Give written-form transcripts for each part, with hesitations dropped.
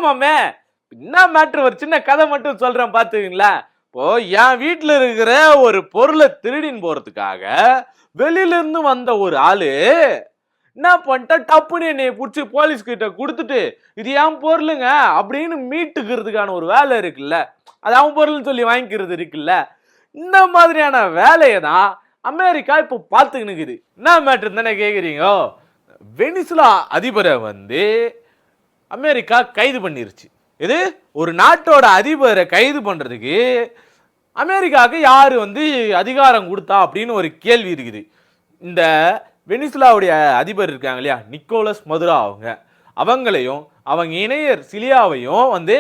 மாமே, என்ன மேட்ரு, ஒரு சின்ன கதை மட்டும் சொல்றேன் பாத்துக்கீங்களா. இப்போ என் வீட்டுல இருக்கிற ஒரு பொருளை திருடின்னு போறதுக்காக வெளியில இருந்து வந்த ஒரு ஆளு என்ன பண்ணிட்டா, டப்புன்னு என்னைய புடிச்சு போலீஸ் கிட்ட கொடுத்துட்டு, இது ஏன் பொருளுங்க அப்படின்னு மீட்டுக்கிறதுக்கான ஒரு வேலை இருக்குல்ல, அது அவன் பொருள்னு சொல்லி வாங்கிக்கிறது இருக்குல்ல, இந்த மாதிரியான வேலையை தான் அமெரிக்கா இப்போ பார்த்துக்கின்னு இருக்குது. என்ன மேட்ரு தானே கேக்குறீங்க. வெனிசுலா அதிபரை வந்து அமெரிக்கா கைது பண்ணிருச்சு. இது ஒரு நாட்டோட அதிபரை கைது பண்றதுக்கு அமெரிக்காவுக்கு யாரு வந்து அதிகாரம் கொடுத்தா அப்படின்னு ஒரு கேள்வி இருக்குது. இந்த வெனிசுலாவுடைய அதிபர் இருக்காங்க இல்லையா, நிக்கோலஸ் மதுரா, அவங்களையும் அவங்க இணையர் சிலியாவையும் வந்து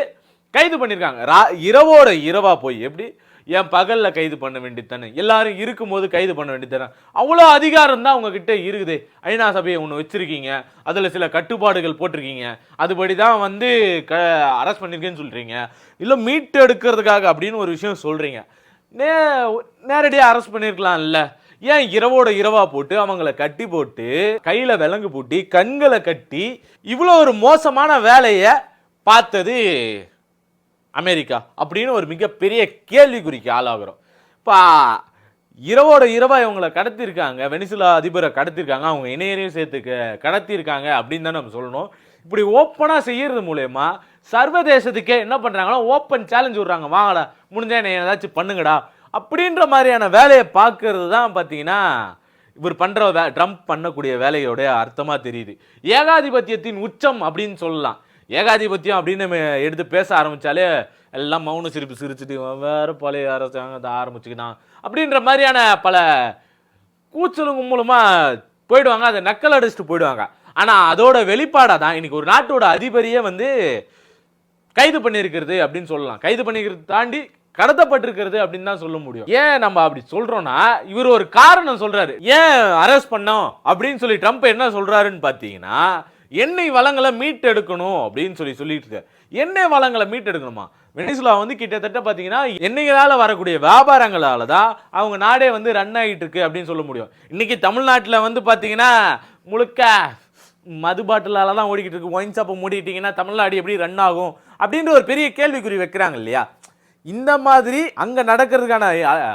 கைது பண்ணியிருக்காங்க. இரவோட இரவா போய், எப்படி என் பகல்ல கைது பண்ண வேண்டியதானே, எல்லாரும் இருக்கும்போது கைது பண்ண வேண்டியதானே, அவ்வளோ அதிகாரம் தான் அவங்க கிட்ட இருக்குது. ஐநா சபையை ஒன்று வச்சிருக்கீங்க, அதில் சில கட்டுப்பாடுகள் போட்டிருக்கீங்க, அதுபடி தான் வந்து அரெஸ்ட் பண்ணிருக்கேன்னு சொல்றீங்க, இல்லை மீட்டு எடுக்கிறதுக்காக அப்படின்னு ஒரு விஷயம் சொல்றீங்க. நேரடியாக அரெஸ்ட் பண்ணிருக்கலாம் இல்ல, ஏன் இரவோட இரவா போட்டு அவங்கள கட்டி போட்டு கையில விலங்கு பூட்டி கண்களை கட்டி இவ்வளோ ஒரு மோசமான வேலையை பார்த்தது அமெரிக்கா அப்படின்னு ஒரு மிகப்பெரிய கேள்விக்குறிக்கு ஆளாகிறோம். இப்போ இரவோட இரவா இவங்களை கடத்திருக்காங்க, வெனிசுலா அதிபரை கடத்திருக்காங்க, அவங்க இணையரையும் சேர்த்து கடத்திருக்காங்க அப்படின்னு தான் நம்ம சொல்லணும். இப்படி ஓப்பனாக செய்யறது மூலயமா சர்வதேசத்துக்கே என்ன பண்றாங்கன்னா ஓப்பன் சேலஞ்ச் விடுறாங்க, வாங்கடா முடிஞ்சா என்ன ஏதாச்சும் பண்ணுங்கடா அப்படின்ற மாதிரியான வேலையை பார்க்கறது தான் பார்த்தீங்கன்னா இவர் பண்ற ட்ரம்ப் பண்ணக்கூடிய வேலையோட அர்த்தமா தெரியுது. ஏகாதிபத்தியத்தின் உச்சம் அப்படின்னு சொல்லலாம். ஏகாதிபத்தியம் அப்படின்னு நம்ம எடுத்து பேச ஆரம்பிச்சாலே எல்லாம் மௌன சிரிப்பு சிரிச்சுட்டு வேற பழைய அரசாங்கத்தை ஆரம்பிச்சுக்கிட்டான் அப்படின்ற மாதிரியான பல கூச்சலுங்க மூலமா போயிடுவாங்க, அதை நக்கல் அடிச்சுட்டு போயிடுவாங்க. ஆனா அதோட வெளிப்பாடா தான் இன்னைக்கு ஒரு நாட்டோட அதிபரியே வந்து கைது பண்ணியிருக்கிறது அப்படின்னு சொல்லலாம். கைது பண்ணிக்கிறது தாண்டி கடத்தப்பட்டிருக்கிறது அப்படின்னு தான் சொல்ல முடியும். ஏன் நம்ம அப்படி சொல்றோம்னா, இவர் ஒரு காரணம் சொல்றாரு ஏன் அரெஸ்ட் பண்ணோம் அப்படின்னு சொல்லி. ட்ரம்ப் என்ன சொல்றாருன்னு பாத்தீங்கன்னா, எண்ணெய் வளங்களை மீட்டெடுக்கணும் அப்படின்னு சொல்லிட்டு இருக்காரு. எண்ணெய் வளங்களை மீட்டெடுக்கணுமா? வெனிசுலா வந்து கிட்டத்தட்ட பாத்தீங்கன்னா எண்ணெய்களால வரக்கூடிய வியாபாரங்களால தான் அவங்க நாடே வந்து ரன் ஆகிட்டு இருக்கு அப்படின்னு சொல்ல முடியும். இன்னைக்கு தமிழ்நாட்டில் வந்து பாத்தீங்கன்னா முழுக்க மது பாட்டிலால தான் ஓடிக்கிட்டு இருக்கு. ஒயின் ஷாப்பை மூடிட்டீங்கன்னா தமிழ்நாடு எப்படி ரன் ஆகும் அப்படின்ற ஒரு பெரிய கேள்விக்குறி வைக்கிறாங்க இல்லையா. இந்த மாதிரி அங்க நடக்கிறதுக்கான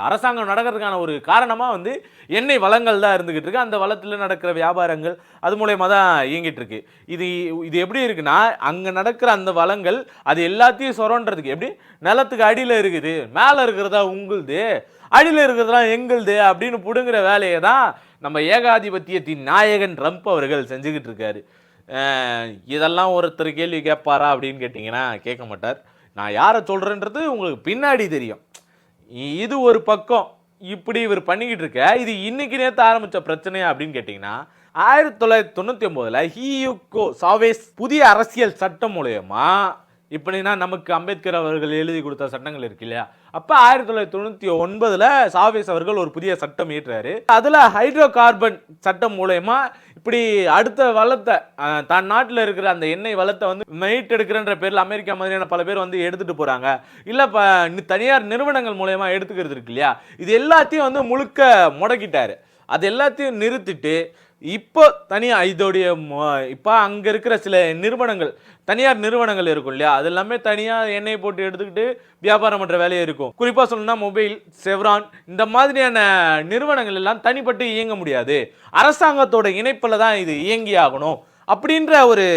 அரசாங்கம் நடக்கிறதுக்கான ஒரு காரணமா வந்து எண்ணெய் வளங்கள் தான் இருந்துகிட்டு இருக்கு. அந்த வளத்துல நடக்கிற வியாபாரங்கள் அது மூலயமா தான் இயங்கிட்டு இருக்கு. இது எப்படி இருக்குன்னா, அங்க நடக்கிற அந்த வளங்கள் அது எல்லாத்தையும் சொரன்றதுக்கு எப்படி நிலத்துக்கு அடியில இருக்குது, மேல இருக்கிறதா உங்களுது, அடியில இருக்கிறதெல்லாம் எங்களுது அப்படின்னு புடுங்குற வேலையை தான் நம்ம ஏகாதிபத்தியத்தின் நாயகன் ட்ரம்ப் அவர்கள் செஞ்சுக்கிட்டு இருக்காரு. இதெல்லாம் ஒருத்தர் கேள்வி கேட்பாரா அப்படின்னு கேட்டிங்கன்னா கேட்க மாட்டார். நான் யாரை சொல்றேன்றது உங்களுக்கு பின்னாடி தெரியும். இது ஒரு பக்கம் இப்படி இவர் பண்ணிக்கிட்டு இருக்க. இது இன்னைக்கு நேற்று ஆரம்பிச்ச பிரச்சனையா அப்படின்னு கேட்டீங்கன்னா, 1999 ஹியூகோ சாவேஸ் புதிய அரசியல் சட்டம் மூலமா, இப்படின்னா நமக்கு அம்பேத்கர் அவர்கள் எழுதி கொடுத்த சட்டங்கள் இருக்கு இல்லையா, அப்ப 1999 சாவேஸ் அவர்கள் ஒரு புதிய சட்டம் இயற்றாரு. அதுல ஹைட்ரோ கார்பன் சட்டம் மூலமா இப்படி அடுத்த வளத்தை தன் நாட்டில் இருக்கிற அந்த எண்ணெய் வளத்தை வந்து மீட்டெடுக்கிறன்ற பேர்ல அமெரிக்கா மாதிரியான பல பேர் வந்து எடுத்துட்டு போறாங்க, இல்ல தனியார் நிறுவனங்கள் மூலமா எடுத்துக்கிறது இருக்கு இல்லையா, இது எல்லாத்தையும் வந்து முழுக்க முடக்கிட்டாரு. அது எல்லாத்தையும் நிறுத்திட்டு இப்போ தனியா இதோடைய இப்போ அங்க இருக்கிற சில நிறுவனங்கள், தனியார் நிறுவனங்கள் இருக்கும் இல்லையா, அது எல்லாமே தனியா எண்ணெய் போட்டு எடுத்துக்கிட்டு வியாபாரம் பண்ற வேலையை இருக்கும். குறிப்பா சொல்லணும்னா மொபைல், செவ்ரான் இந்த மாதிரியான நிறுவனங்கள் எல்லாம் தனிப்பட்டு இயங்க முடியாது, அரசாங்கத்தோட இணைப்புல தான் இது இயங்கி ஆகணும் அப்படின்ற ஒரு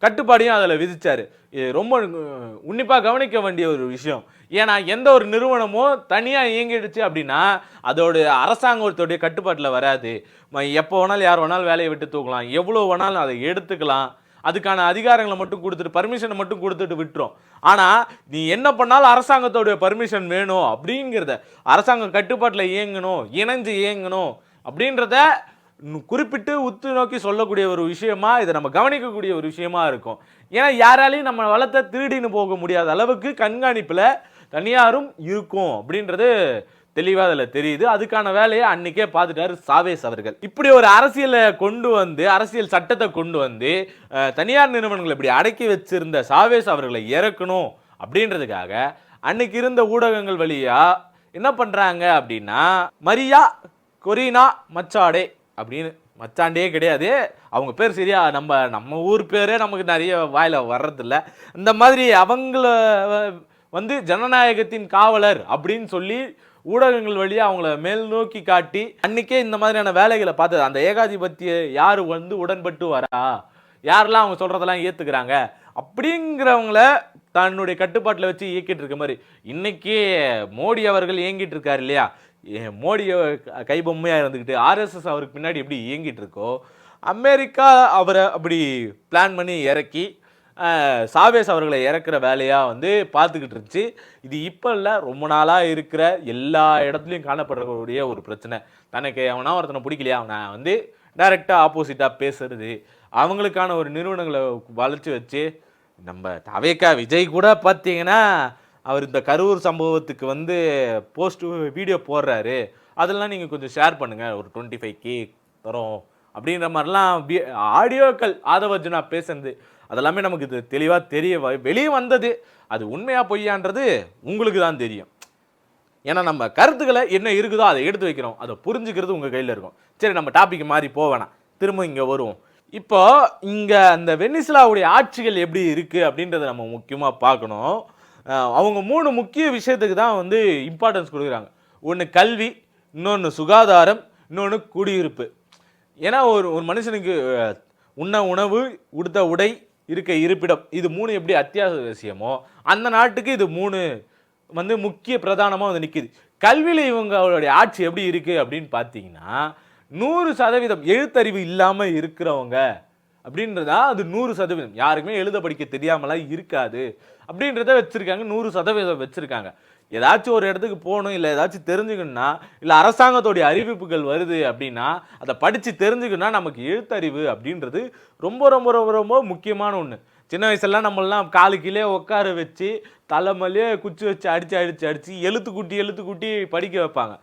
கட்டுப்பாடையும் அதில் விதிச்சாரு. இது ரொம்ப உன்னிப்பாக கவனிக்க வேண்டிய ஒரு விஷயம். ஏன்னா எந்த ஒரு நிறுவனமோ தனியாக இயங்கிடுச்சு அப்படின்னா அதோட அரசாங்கத்தோடைய கட்டுப்பாட்டில் வராது. எப்போ வேணாலும் யார் வேணாலும் வேலையை விட்டு தூக்கலாம், எவ்வளோ வேணாலும் அதை எடுத்துக்கலாம், அதுக்கான அதிகாரங்களை மட்டும் கொடுத்துட்டு பர்மிஷனை மட்டும் கொடுத்துட்டு விட்டுரும். ஆனால் நீ என்ன பண்ணாலும் அரசாங்கத்தோடைய பர்மிஷன் வேணும் அப்படிங்கிறத, அரசாங்கம் கட்டுப்பாட்டில் இயங்கணும், இணைஞ்சு இயங்கணும் அப்படின்றத குறிப்பிட்டு உத்து நோக்கி சொல்லக்கூடிய ஒரு விஷயமா இதை நம்ம கவனிக்கக்கூடிய ஒரு விஷயமா இருக்கும். ஏன்னா யாராலையும் நம்ம வளத்தை திருடின்னு போக முடியாத அளவுக்கு கண்காணிப்பில் தனியாரும் இருக்கும் அப்படின்றது தெளிவாக அதில் தெரியுது. அதுக்கான வேலையை அன்னைக்கே பார்த்துட்டாரு சாவேஸ் அவர்கள். இப்படி ஒரு அரசியலை கொண்டு வந்து, அரசியல் சட்டத்தை கொண்டு வந்து தனியார் நிறுவனங்களை இப்படி அடக்கி வச்சிருந்த சாவேஸ் அவர்களை இறக்கணும் அப்படின்றதுக்காக அன்னைக்கு இருந்த ஊடகங்கள் வழியா என்ன பண்றாங்க அப்படின்னா, மரியா கொரினா மச்சாடே அப்படின்னு மச்சாண்டே கிடையாது. அவங்க பேர் சரியா நம்ம ஊர் பேரே நமக்கு நிறைய வாயில வர்றதில்ல. இந்த மாதிரி அவங்கள வந்து ஜனநாயகத்தின் காவலர் அப்படின்னு சொல்லி ஊடகங்கள் வழியா அவங்கள மேல் நோக்கி காட்டி அன்னைக்கே இந்த மாதிரியான வேலைகளை பார்த்தது. அந்த ஏகாதிபத்திய யாரு வந்து உடன்பட்டு வரா, யாரெல்லாம் அவங்க சொல்றதெல்லாம் ஏத்துக்கிறாங்க அப்படிங்கிறவங்கள தன்னுடைய கட்டுப்பாட்டில் வச்சு இயக்கிட்டு இருக்க மாதிரி இன்னைக்கு மோடி அவர்கள் இயங்கிட்டு இருக்காரு இல்லையா. மோடி கைபொம்மையா இருந்துக்கிட்டு ஆர்எஸ்எஸ் அவருக்கு பின்னாடி எப்படி இயங்கிட்டு இருக்கோ, அமெரிக்கா அவரை அப்படி பிளான் பண்ணி இறக்கி சாவேஸ் அவர்களை இறக்குற வேலையாக வந்து பார்த்துக்கிட்டு இருந்துச்சு. இது இப்போ இல்லை, ரொம்ப நாளாக இருக்கிற எல்லா இடத்துலையும் காணப்படக்கூடிய ஒரு பிரச்சனை. தனக்கு அவனா ஒருத்தனை பிடிக்கலையா அவனை வந்து டைரெக்டாக ஆப்போசிட்டாக பேசுறது, அவங்களுக்கான ஒரு நிறுவனங்களை வளைச்சி வச்சு நம்ம தவேக்கா விஜய் கூட பார்த்தீங்கன்னா அவர் இந்த கரூர் சம்பவத்துக்கு வந்து போஸ்ட் வீடியோ போடுறாரு, அதெல்லாம் நீங்கள் கொஞ்சம் ஷேர் பண்ணுங்கள், ஒரு 25K தரோம் அப்படின்ற மாதிரிலாம் ஆடியோக்கள் ஆதவர்ஜுனா பேசுறது அதெல்லாமே நமக்கு இது தெளிவாக வெளியே வந்தது. அது உண்மையா பொய்யான்றது உங்களுக்கு தான் தெரியும். ஏன்னா நம்ம கருத்துக்களை என்ன இருக்குதோ அதை எடுத்து வைக்கிறோம், அதை புரிஞ்சுக்கிறது உங்கள் கையில் இருக்கும். சரி, நம்ம டாபிக் மாதிரி போவேணாம், திரும்ப இங்கே வருவோம். இப்போ இங்கே அந்த வெனிசுலாவுடைய ஆட்சிகள் எப்படி இருக்குது அப்படின்றத நம்ம முக்கியமாக பார்க்கணும். அவங்க 3 முக்கிய விஷயத்துக்கு தான் வந்து இம்பார்ட்டன்ஸ் கொடுக்குறாங்க. ஒன்று கல்வி, இன்னொன்று சுகாதாரம், இன்னொன்று குடியிருப்பு. ஏன்னா ஒரு மனுஷனுக்கு உண்ண உணவு, உடுத்த உடை, இருக்க இருப்பிடம், இது 3 எப்படி அத்தியாவசியமோ அந்த நாட்டுக்கு இது 3 வந்து முக்கிய பிரதானமாக வந்து நிற்கிது. கல்வியில் இவங்களுடைய ஆட்சி எப்படி இருக்குது அப்படின்னு பார்த்தீங்கன்னா 100% எழுத்தறிவு இல்லாமல் இருக்கிறவங்க அப்படின்றதா அது 100%. யாருக்குமே எழுத படிக்க தெரியாமலாம் இருக்காது அப்படின்றத வச்சுருக்காங்க, 100% வச்சுருக்காங்க. ஏதாச்சும் ஒரு இடத்துக்கு போகணும், இல்லை ஏதாச்சும் தெரிஞ்சுக்கணும்னா, இல்லை அரசாங்கத்தோடைய அறிவிப்புகள் வருது அப்படின்னா அதை படித்து தெரிஞ்சுக்கணும்னா நமக்கு எழுத்தறிவு அப்படின்றது ரொம்ப ரொம்ப ரொம்ப ரொம்ப முக்கியமான ஒன்று. சின்ன வயசுலாம் நம்மளாம் காலு கீழே உட்கார வச்சு தலைமலையே குச்சி வச்சு அடித்து எழுத்து கூட்டி படிக்க வைப்பாங்க.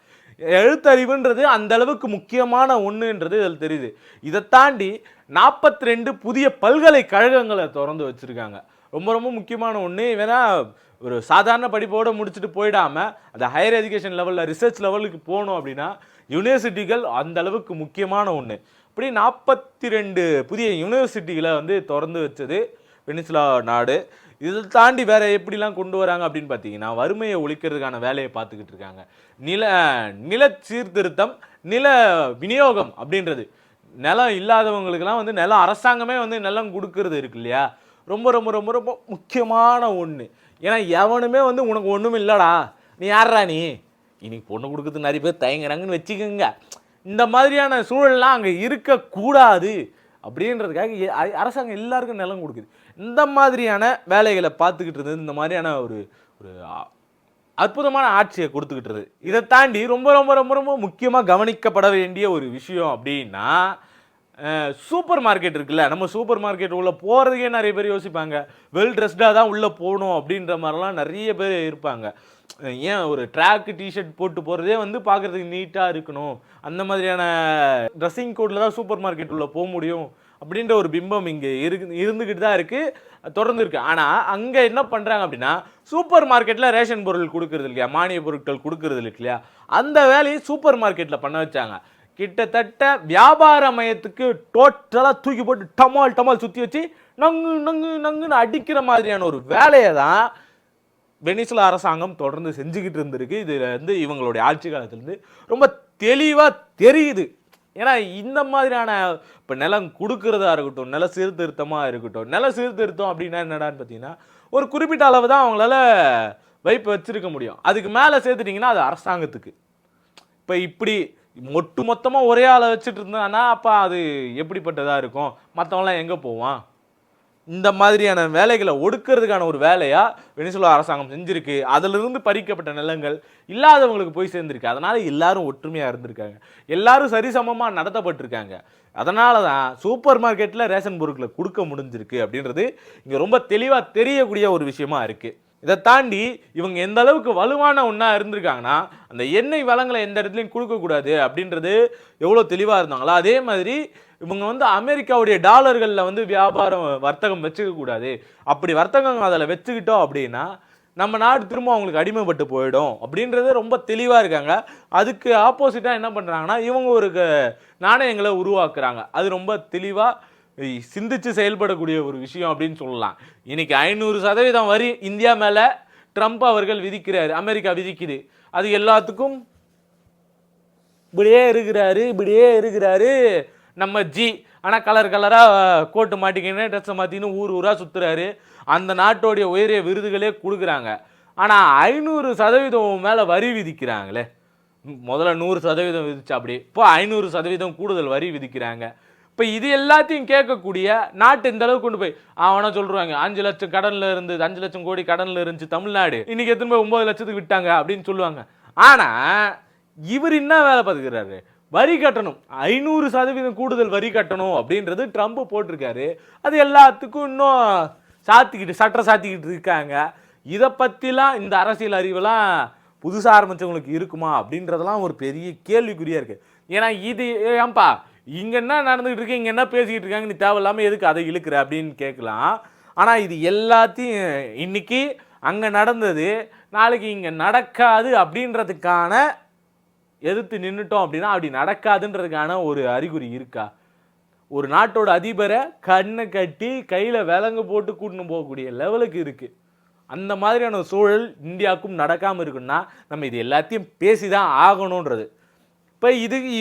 எழுத்தறிவுன்றது அந்த அளவுக்கு முக்கியமான ஒன்றுன்றது இதில் தெரியுது. இதை தாண்டி 42 புதிய பல்கலைக்கழகங்களை திறந்து வச்சுருக்காங்க. ரொம்ப ரொம்ப முக்கியமான ஒன்று. வேணா ஒரு சாதாரண படிப்போடு முடிச்சுட்டு போயிடாமல் அந்த ஹையர் எஜுகேஷன் லெவலில் ரிசர்ச் லெவலுக்கு போகணும் அப்படின்னா யூனிவர்சிட்டிகள் அந்த அளவுக்கு முக்கியமான ஒன்று. இப்படி 42 புதிய யூனிவர்சிட்டிகளை வந்து திறந்து வச்சது வெனிசுலா நாடு. இதை தாண்டி வேற எப்படிலாம் கொண்டு வராங்க அப்படின்னு பார்த்தீங்கன்னா வறுமையை ஒழிக்கிறதுக்கான வேலையை பார்த்துக்கிட்டு இருக்காங்க. நில சீர்திருத்தம், நில விநியோகம் அப்படின்றது, நிலம் இல்லாதவங்களுக்கெல்லாம் வந்து நிலம் அரசாங்கமே வந்து நிலம் கொடுக்கறது இருக்கு இல்லையா, ரொம்ப ரொம்ப ரொம்ப ரொம்ப முக்கியமான ஒன்று. ஏன்னா எவனுமே வந்து உனக்கு ஒன்றும் இல்லைடா, நீ யாரா நீ இன்னைக்கு பொண்ணு கொடுக்குறது நிறைய பேர் தயங்குறாங்கன்னு வச்சுக்கோங்க. இந்த மாதிரியான சூழல்லாம் அங்கே இருக்கக்கூடாது அப்படின்றதுக்காக அரசாங்கம் எல்லாருக்கும் நிலம் கொடுக்குது. இந்த மாதிரியான வேலைகளை பார்த்துக்கிட்டு இருந்தது, இந்த மாதிரியான ஒரு ஒரு அற்புதமான ஆட்சியை கொடுத்துக்கிட்டு இருந்தது. இதை தாண்டி ரொம்ப ரொம்ப ரொம்ப ரொம்ப முக்கியமாக கவனிக்கப்பட வேண்டிய ஒரு விஷயம் அப்படின்னா சூப்பர் மார்க்கெட் இருக்குல்ல. நம்ம சூப்பர் மார்க்கெட் உள்ளே போகிறதுக்கே நிறைய பேர் யோசிப்பாங்க, வெல் ட்ரெஸ்டாக தான் உள்ளே போகணும் அப்படின்ற மாதிரிலாம் நிறைய பேர் இருப்பாங்க. ஏன் ஒரு ட்ராக்கு டிஷர்ட் போட்டு போகிறதே வந்து பார்க்குறதுக்கு நீட்டாக இருக்கணும், அந்த மாதிரியான ட்ரெஸ்ஸிங் கோடில் தான் சூப்பர் மார்க்கெட் உள்ளே போக முடியும் அப்படின்ற ஒரு பிம்பம் இங்கே இருந்துக்கிட்டு தான் இருக்குது, தொடர்ந்து இருக்குது. ஆனால் அங்கே என்ன பண்ணுறாங்க அப்படின்னா சூப்பர் மார்க்கெட்டில் ரேஷன் பொருள் கொடுக்குறது இல்லையா, மானிய பொருட்கள் கொடுக்குறது இல்லையா, அந்த வேலையை சூப்பர் மார்க்கெட்டில் பண்ண வச்சாங்க. கிட்டத்தட்ட வியாபார மையத்துக்கு டோட்டலாக தூக்கி போட்டு டமால் சுற்றி வச்சு நங்குன்னு அடிக்கிற மாதிரியான ஒரு வேலையை தான் வெனிசுலா அரசாங்கம் தொடர்ந்து செஞ்சுக்கிட்டு இருந்திருக்கு. இதில் வந்து இவங்களுடைய ஆட்சி காலத்துலேருந்து ரொம்ப தெளிவாக தெரியுது. ஏன்னா இந்த மாதிரியான இப்போ நிலம் கொடுக்கறதா இருக்கட்டும், நில சீர்திருத்தமாக இருக்கட்டும், நில சீர்திருத்தம் அப்படின்னா என்னடான்னு பார்த்தீங்கன்னா ஒரு குறிப்பிட்ட அளவு தான் அவங்களால வைப்பு வச்சிருக்க முடியும். அதுக்கு மேலே சேர்த்துட்டிங்கன்னா அது அரசாங்கத்துக்கு. இப்போ இப்படி மொத்தமாக ஒரே ஆளை வச்சுட்டு இருந்தான்னா அப்போ அது எப்படிப்பட்டதாக இருக்கும், மற்றவங்களாம் எங்கே போவான்? இந்த மாதிரியான வேலைகளை ஒடுக்கிறதுக்கான ஒரு வேலையாக வெனிசுலா அரசாங்கம் செஞ்சுருக்கு. அதிலிருந்து பறிக்கப்பட்ட நிலங்கள் இல்லாதவங்களுக்கு போய் சேர்ந்துருக்கு. அதனால் எல்லாரும் ஒற்றுமையாக இருந்திருக்காங்க, எல்லாரும் சரிசமமாக நடத்தப்பட்டிருக்காங்க. அதனால தான் சூப்பர் மார்க்கெட்டில் ரேஷன் பொருட்களை கொடுக்க முடிஞ்சிருக்கு அப்படின்றது இங்கே ரொம்ப தெளிவாக தெரியக்கூடிய ஒரு விஷயமா இருக்குது. இதை தாண்டி இவங்க எந்த அளவுக்கு வலுவான ஒன்றா இருந்திருக்காங்கன்னா அந்த எண்ணெய் வளங்களை எந்த இடத்துலையும் கொடுக்கக்கூடாது அப்படின்றது எவ்வளோ தெளிவாக இருந்தாங்களோ அதே மாதிரி இவங்க வந்து அமெரிக்காவுடைய டாலர்களில் வந்து வியாபாரம் வர்த்தகம் வச்சுக்க கூடாது. அப்படி வர்த்தகம் அதில் வச்சுக்கிட்டோம் அப்படின்னா நம்ம நாடு திரும்ப அவங்களுக்கு அடிமைப்பட்டு போயிடும் அப்படின்றது ரொம்ப தெளிவாக இருக்காங்க. அதுக்கு ஆப்போசிட்டாக என்ன பண்ணுறாங்கன்னா இவங்க ஒரு நாணயங்களை உருவாக்குறாங்க. அது ரொம்ப தெளிவாக சிந்திச்சு செயல்படக்கூடிய ஒரு விஷயம் அப்படின்னு சொல்லலாம். இன்னைக்கு 500% வரி இந்தியா மேலே ட்ரம்ப் அவர்கள் விதிக்கிறாரு, அமெரிக்கா விதிக்குது. அது எல்லாத்துக்கும் இப்படியே இருக்கிறாரு நம்ம ஜி. ஆனால் கலர் கலராக கோட்டு மாட்டிக்கின்னு ட்ரெஸ்ஸை மாற்றின்னு ஊர் ஊராக சுற்றுறாரு. அந்த நாட்டோடைய உயரிய விருதுகளே கொடுக்குறாங்க. ஆனால் 500% மேலே வரி விதிக்கிறாங்களே. முதல்ல 100% விதிச்சா அப்படி, இப்போ 500% கூடுதல் வரி விதிக்கிறாங்க. இப்போ இது எல்லாத்தையும் கேட்கக்கூடிய நாட்டு இந்த அளவுக்கு கொண்டு போய் அவனா சொல்றாங்க 5 லட்சம் கடனில் இருந்து 5 லட்சம் கோடி கடனில் இருந்துச்சு தமிழ்நாடு, இன்னைக்கு எத்தனை போய் 9 லட்சத்துக்கு விட்டாங்க அப்படின்னு சொல்லுவாங்க. ஆனால் இவர் என்ன வேலை பார்த்துக்கிறாரு, வரி கட்டணும், 500% கூடுதல் வரி கட்டணும் அப்படின்றது ட்ரம்ப் போட்டிருக்காரு. அது எல்லாத்துக்கும் இன்னும் சட்டை சாத்திக்கிட்டு இருக்காங்க. இதை பற்றிலாம் இந்த அரசியல் அறிவெல்லாம் புதுசாக ஆரம்பித்தவங்களுக்கு இருக்குமா அப்படின்றதெல்லாம் ஒரு பெரிய கேள்விக்குறியாக இருக்குது. ஏன்னா இது ஏன்பா இங்கே என்ன நடந்துகிட்டு இருக்கு, இங்கே என்ன பேசிக்கிட்டு இருக்காங்க, நீ தேவையில்லாமல் எதுக்கு அதை இழுக்கிற அப்படின்னு கேட்கலாம். ஆனால் இது எல்லாத்தையும் இன்னைக்கு அங்கே நடந்தது நாளைக்கு இங்கே நடக்காது அப்படின்றதுக்கான எதிர்த்து நின்றுட்டோம் அப்படின்னா அப்படி நடக்காதுன்றதுக்கான ஒரு அறிகுறி இருக்கா? ஒரு நாட்டோட அதிபரை கண்ணை கட்டி கையில் விலங்கு போட்டு கூட்டின்னு போகக்கூடிய லெவலுக்கு இருக்குது. அந்த மாதிரியான சூழல் இந்தியாவுக்கும் நடக்காமல் இருக்குன்னா நம்ம இது எல்லாத்தையும் பேசி தான் ஆகணுன்றது. இப்போ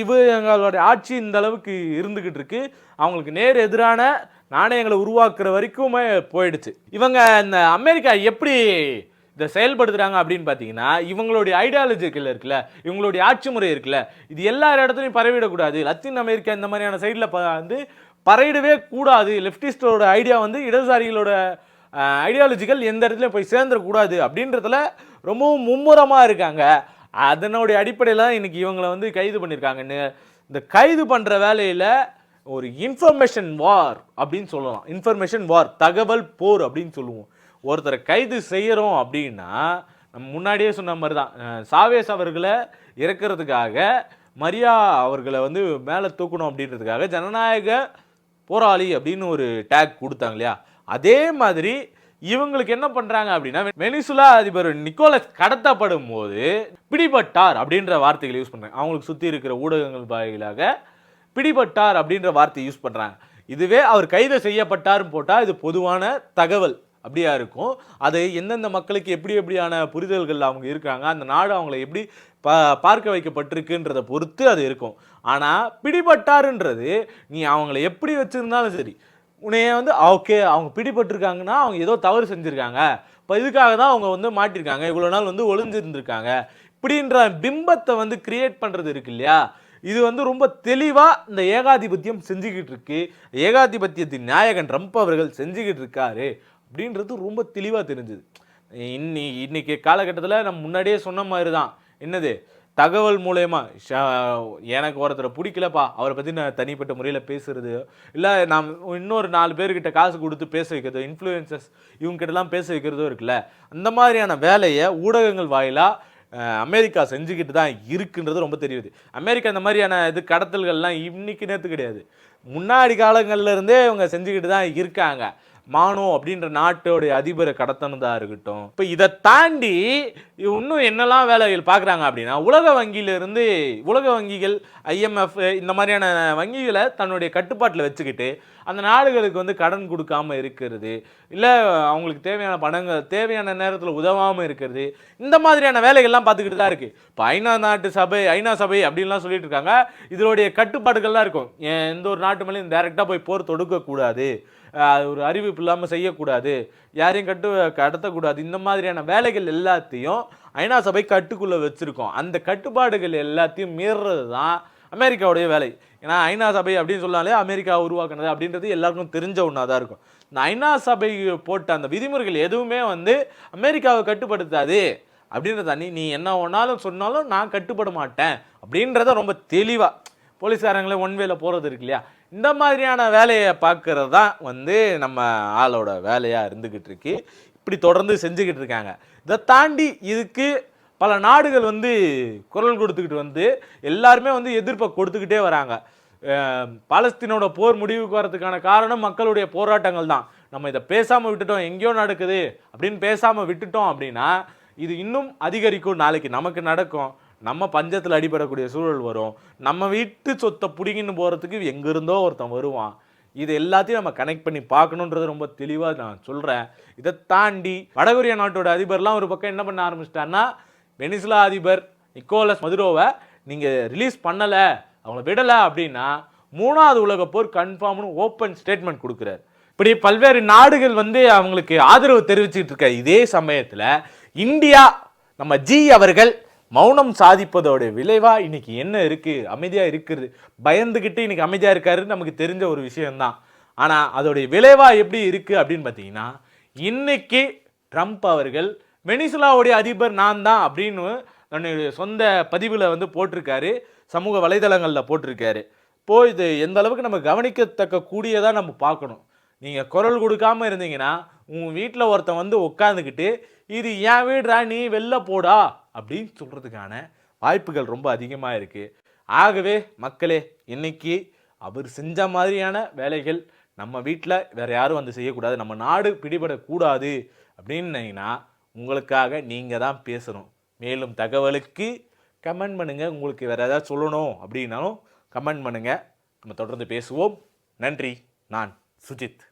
இவங்களோட ஆட்சி இந்த அளவுக்கு இருந்துக்கிட்டு இருக்கு. அவங்களுக்கு நேர் எதிரான நாணயங்களை உருவாக்குற வரைக்குமே போயிடுச்சு. இவங்க இந்த அமெரிக்கா எப்படி இதை செயல்படுத்துகிறாங்க அப்படின்னு பார்த்தீங்கன்னா இவங்களுடைய ஐடியாலஜிக்கல் இருக்குல்ல, இவங்களுடைய ஆட்சி முறை இருக்குல்ல, இது எல்லா இடத்துலையும் பரவிடக்கூடாது. லத்தீன் அமெரிக்கா இந்த மாதிரியான சைடில் வந்து பரவிடவே கூடாது. லெஃப்டிஸ்டோட ஐடியா வந்து இடதுசாரிகளோட ஐடியாலஜிக்கல் எந்த இடத்துலையும் போய் சேர்ந்துடக்கூடாது அப்படின்றதுல ரொம்பவும் மும்முரமாக இருக்காங்க. அதனுடைய அடிப்படையில் தான் இன்றைக்கி இவங்களை வந்து கைது பண்ணியிருக்காங்கன்னு. இந்த கைது பண்ணுற வேலையில் ஒரு இன்ஃபர்மேஷன் வார் அப்படின்னு சொல்லலாம். இன்ஃபர்மேஷன் வார், தகவல் போர் அப்படின்னு சொல்லுவோம். ஒருத்தரை கைது செய்கிறோம் அப்படின்னா நம்ம முன்னாடியே சொன்ன மாதிரி தான், சாவேஸ் அவர்களை இறக்கிறதுக்காக மரியா அவர்களை வந்து மேலே தூக்கணும் அப்படின்றதுக்காக ஜனநாயக போராளி அப்படின்னு ஒரு டேக் கொடுத்தாங்க இல்லையா, அதே மாதிரி இவங்களுக்கு என்ன பண்றாங்க அப்படின்னா வெனிசுலா அதிபர் நிக்கோலஸ் கடத்தப்படும் போது பிடிபட்டார் அப்படின்ற வார்த்தைகளை யூஸ் பண்றாங்க. அவங்களுக்கு சுற்றி இருக்கிற ஊடகங்கள் வாயிலாக பிடிபட்டார் அப்படின்ற வார்த்தையை யூஸ் பண்றாங்க. இதுவே அவர் கைது செய்யப்பட்டார்னு போட்டால் இது பொதுவான தகவல் அப்படியா இருக்கும். அது எந்தெந்த மக்களுக்கு எப்படியான புரிதல்கள் அவங்க இருக்காங்க, அந்த நாடு அவங்களை எப்படி பார்க்க வைக்கப்பட்டிருக்குன்றதை பொறுத்து அது இருக்கும். ஆனால் பிடிபட்டாருன்றது நீ அவங்கள எப்படி வச்சிருந்தாலும் சரி, உன்னைய வந்து ஓகே அவங்க பிடிபட்டிருக்காங்கன்னா அவங்க ஏதோ தவறு செஞ்சுருக்காங்க, இப்போ இதுக்காக தான் அவங்க வந்து மாட்டிருக்காங்க, இவ்வளோ நாள் வந்து ஒளிஞ்சிருந்துருக்காங்க இப்படின்ற பிம்பத்தை வந்து கிரியேட் பண்ணுறது இருக்கு இல்லையா, இது வந்து ரொம்ப தெளிவாக இந்த ஏகாதிபத்தியம் செஞ்சுக்கிட்டு இருக்கு. ஏகாதிபத்தியத்தின் நாயகன் ட்ரம்ப் அவர்கள் செஞ்சுக்கிட்டு இருக்காரு அப்படின்றது ரொம்ப தெளிவாக தெரிஞ்சுது. இன்னைக்கு காலகட்டத்தில் நம்ம முன்னாடியே சொன்ன மாதிரி தான், என்னது தகவல் மூலயமா எனக்கு ஒருத்தரை பிடிக்கலப்பா அவரை பற்றி நான் தனிப்பட்ட முறையில் பேசுறது இல்லை, நான் இன்னொரு 4 பேர்கிட்ட காசு கொடுத்து பேச வைக்கிறதோ, இன்ஃப்ளூயன்சர்ஸ் இவங்ககிட்டலாம் பேச வைக்கிறதோ இருக்குல்ல, அந்த மாதிரியான வேலையை ஊடகங்கள் வாயிலாக அமெரிக்கா செஞ்சுக்கிட்டு தான் இருக்குன்றது ரொம்ப தெரியுது. அமெரிக்கா இந்த மாதிரியான கடத்தல்கள்லாம் இன்னைக்கு நேற்று கிடையாது, முன்னாடி காலங்கள்ல இருந்தே இவங்க செஞ்சுக்கிட்டு தான் இருக்காங்க. மானோ அப்படின்ற நாட்டோடைய அதிபரை கடத்தனதா இருக்கட்டும். இப்போ இதை தாண்டி இன்னும் என்னெல்லாம் வேலைகள் பார்க்குறாங்க அப்படின்னா, உலக வங்கிகள் IMF இந்த மாதிரியான வங்கிகளை தன்னுடைய கட்டுப்பாட்டில் வச்சுக்கிட்டு அந்த நாடுகளுக்கு வந்து கடன் கொடுக்காம இருக்கிறது, இல்லை அவங்களுக்கு தேவையான நேரத்தில் உதவாமல் இருக்கிறது, இந்த மாதிரியான வேலைகள்லாம் பார்த்துக்கிட்டு தான் இருக்குது. இப்போ ஐநா சபை அப்படின்லாம் சொல்லிட்டு இருக்காங்க. இதனுடைய கட்டுப்பாடுகள்லாம் இருக்கும். எந்த ஒரு நாட்டு மேலேயும் டைரெக்டாக போய் போர் தொடுக்கக்கூடாது, ஒரு அறிவிப்பு இல்லாமல் செய்யக்கூடாது, யாரையும் கடத்தக்கூடாது, இந்த மாதிரியான வேலைகள் எல்லாத்தையும் ஐநா சபை கட்டுக்குள்ளே வச்சுருக்கோம். அந்த கட்டுப்பாடுகள் எல்லாத்தையும் மீறுறது தான் அமெரிக்காவுடைய வேலை. ஏன்னா ஐநா சபை அப்படின்னு சொன்னாலே அமெரிக்கா உருவாக்குனது அப்படின்றது எல்லாருக்கும் தெரிஞ்ச ஒன்றா தான் இருக்கும். இந்த ஐநா சபை போட்ட அந்த விதிமுறைகள் எதுவுமே வந்து அமெரிக்காவை கட்டுப்படுத்தாது அப்படின்றத நீ என்ன ஒன்றாலும் சொன்னாலும் நான் கட்டுப்பட மாட்டேன் அப்படின்றத ரொம்ப தெளிவாக போலீஸ்காரங்களே ஒன்வேல போகிறது இருக்கு இல்லையா, இந்த மாதிரியான வேலையை பார்க்கறது தான் வந்து நம்ம ஆளோட வேலையாக இருந்துக்கிட்டு இருக்கு. இப்படி தொடர்ந்து செஞ்சுக்கிட்டு இருக்காங்க. இதை தாண்டி இதுக்கு பல நாடுகள் வந்து குரல் கொடுத்துக்கிட்டு வந்து எல்லாருமே வந்து எதிர்ப்பை கொடுத்துக்கிட்டே வராங்க. பாலஸ்தீனோட போர் முடிவுக்கு வரதுக்கான காரணம் மக்களுடைய போராட்டங்கள் தான். நம்ம இதை பேசாமல் விட்டுட்டோம், எங்கேயோ நடக்குது அப்படின்னு பேசாமல் விட்டுட்டோம் அப்படின்னா இது இன்னும் அதிகரிக்கும். நாளைக்கு நமக்கு நடக்கும், நம்ம பஞ்சத்தில் அடிபடக்கூடிய சூழல் வரும். நம்ம வீட்டு சொத்தை பிடிங்கின்னு போகிறதுக்கு எங்கிருந்தோ ஒருத்தன் வருவான். இது எல்லாத்தையும் நம்ம கனெக்ட் பண்ணி பார்க்கணுன்றது ரொம்ப தெளிவாக நான் சொல்கிறேன். இதை தாண்டி வடகொரியா நாட்டோட அதிபர்லாம் ஒரு பக்கம் என்ன பண்ண ஆரம்பிச்சிட்டாருன்னா, வெனிசுலா அதிபர் நிக்கோலஸ் மதுரோவை நீங்கள் ரிலீஸ் பண்ணலை, அவங்கள விடலை அப்படின்னா 3வது உலக போர் கன்ஃபார்ம்னு ஓப்பன் ஸ்டேட்மெண்ட் கொடுக்குறாரு. இப்படி பல்வேறு நாடுகள் அவங்களுக்கு ஆதரவு தெரிவிச்சுட்டு இருக்க இதே சமயத்தில் இந்தியா நம்ம ஜி அவர்கள் மௌனம் சாதிப்பதோட விளைவா இன்னைக்கு என்ன இருக்கு? அமைதியா இருக்குது, பயந்துகிட்டு இன்னைக்கு அமைதியா இருக்காரு, நமக்கு தெரிஞ்ச ஒரு விஷயம்தான். ஆனா அதோடைய விளைவா எப்படி இருக்கு அப்படின்னு பார்த்தீங்கன்னா, இன்னைக்கு ட்ரம்ப் அவர்கள் வெனிசுலாவுடைய அதிபர் நான் தான் அப்படின்னு தன்னுடைய சொந்த பதிவில் போட்டிருக்காரு, சமூக வலைதளங்களில் போட்டிருக்காரு. இப்போ இது எந்த அளவுக்கு நம்ம கவனிக்கத்தக்க கூடியதாக நம்ம பார்க்கணும். நீங்கள் குரல் கொடுக்காம இருந்தீங்கன்னா உங்கள் வீட்டில் ஒருத்தன் உட்காந்துக்கிட்டு இது ஏன் வீடுறா நீ வெளில போடா அப்படின்னு சொல்கிறதுக்கான வாய்ப்புகள் ரொம்ப அதிகமாக இருக்குது. ஆகவே மக்களே, இன்னைக்கு அவர் செஞ்ச மாதிரியான வேலைகள் நம்ம வீட்டில் வேறு யாரும் செய்யக்கூடாது, நம்ம நாடு பிடிபடக்கூடாது அப்படின்னீங்கன்னா உங்களுக்காக நீங்கள் தான் பேசணும். மேலும் தகவலுக்கு கமெண்ட் பண்ணுங்கள். உங்களுக்கு வேறு ஏதாவது சொல்லணும் அப்படின்னாலும் கமெண்ட் பண்ணுங்கள். நம்ம தொடர்ந்து பேசுவோம். நன்றி. நான் சுஜித்.